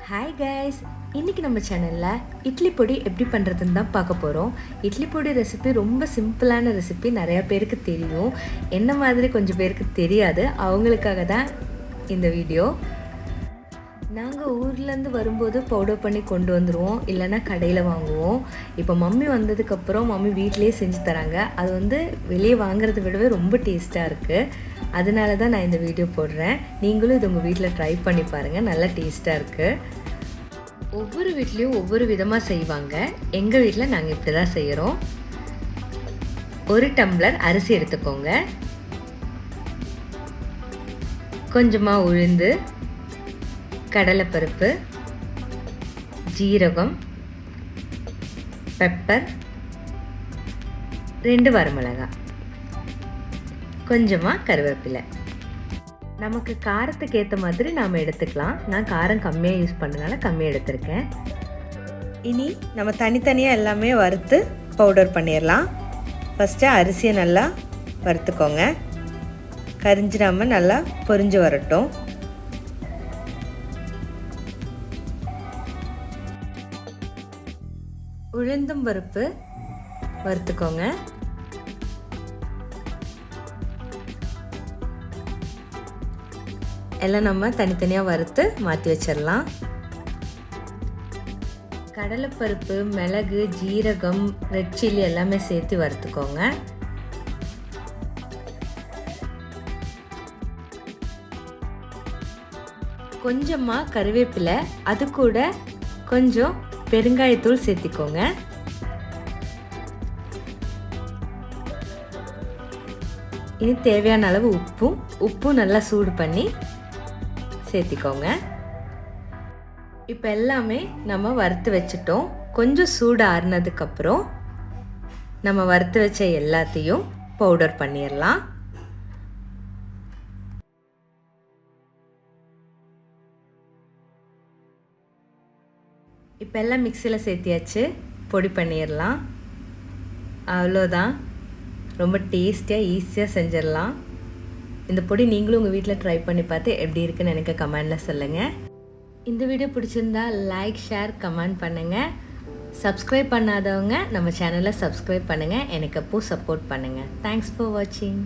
Hi guys, இன்றைக்கி நம்ம சேனலில் இட்லி பொடி எப்படி பண்ணுறதுன்னு தான் பார்க்க போகிறோம். இட்லி பொடி ரெசிபி ரொம்ப சிம்பிளான ரெசிபி, நிறையா பேருக்கு தெரியும். என்ன மாதிரி கொஞ்சம் பேருக்கு தெரியாது, அவங்களுக்காக தான் இந்த வீடியோ. நாங்கள் ஊர்லேருந்து வரும்போது பவுடர் பண்ணி கொண்டு வந்துடுவோம், இல்லைன்னா கடையில் வாங்குவோம். இப்போ மம்மி வந்ததுக்கப்புறம் மம்மி வீட்டிலேயே செஞ்சு தராங்க. அது வெளியே வாங்குறத விடவே ரொம்ப டேஸ்ட்டாக இருக்குது. அதனால தான் நான் இந்த வீடியோ போடுறேன். நீங்களும் இது உங்கள் வீட்டில் ட்ரை பண்ணி பாருங்கள், நல்லா டேஸ்ட்டாக இருக்குது. ஒவ்வொரு வீட்லேயும் ஒவ்வொரு விதமாக செய்வாங்க. எங்கள் வீட்டில் நாங்கள் இப்படி தான் செய்கிறோம். 1 டம்ளர் அரிசி எடுத்துக்கோங்க, கொஞ்சமாக உளுந்து, கடலைப்பருப்பு, ஜீரகம், பெப்பர், 2 வரமிளகாய், கொஞ்சமாக கருவேப்பிலை. நமக்கு காரத்துக்கு ஏற்ற மாதிரி நாம் எடுத்துக்கலாம். நான் காரம் கம்மியாக யூஸ் பண்ணனால கம்மியாக எடுத்திருக்கேன். இனி நம்ம தனித்தனியாக எல்லாமே வறுத்து பவுடர் பண்ணிடலாம். ஃபஸ்ட்டு அரிசியை நல்லா வறுத்துக்கோங்க, கரிஞ்சிடாமல் நல்லா பொரிஞ்சு வரட்டும். உளுந்தம் பருப்பு வறுத்துக்கோங்க. எல்லாம் நம்ம தனித்தனியாக வறுத்து மாற்றி வச்சிடலாம். கடலைப்பருப்பு, மிளகு, ஜீரகம், ரெட் சில்லி எல்லாமே சேர்த்து வறுத்துக்கோங்க. கொஞ்சமாக கருவேப்பிலை, அது கூட கொஞ்சம் பெருங்காயத்தூள் சேர்த்திக்கோங்க. இனி தேவையான அளவு உப்பும் நல்லா சூடு பண்ணி சேர்த்திக்கோங்க. இப்போ எல்லாமே நம்ம வறுத்து வச்சுட்டோம். கொஞ்சம் சூடு ஆறுனதுக்கப்புறம் நம்ம வறுத்து வச்ச எல்லாத்தையும் பவுடர் பண்ணிடலாம். இப்போ எல்லாம் மிக்சியில் சேர்த்தியாச்சு, பொடி பண்ணிடலாம். அவ்வளோதான், ரொம்ப டேஸ்டியாக ஈஸியாக செஞ்சிடலாம். இந்த பொடி நீங்களும் உங்கள் வீட்டில் ட்ரை பண்ணி பார்த்து எப்படி இருக்குன்னு எனக்கு கமெண்டில் சொல்லுங்கள். இந்த வீடியோ பிடிச்சிருந்தா லைக், ஷேர், கமெண்ட் பண்ணுங்கள். சப்ஸ்கிரைப் பண்ணாதவங்க நம்ம சேனலை சப்ஸ்கிரைப் பண்ணுங்கள், எனக்கு அப்போது சப்போர்ட் பண்ணுங்கள். தேங்க்ஸ் ஃபார் வாட்சிங்.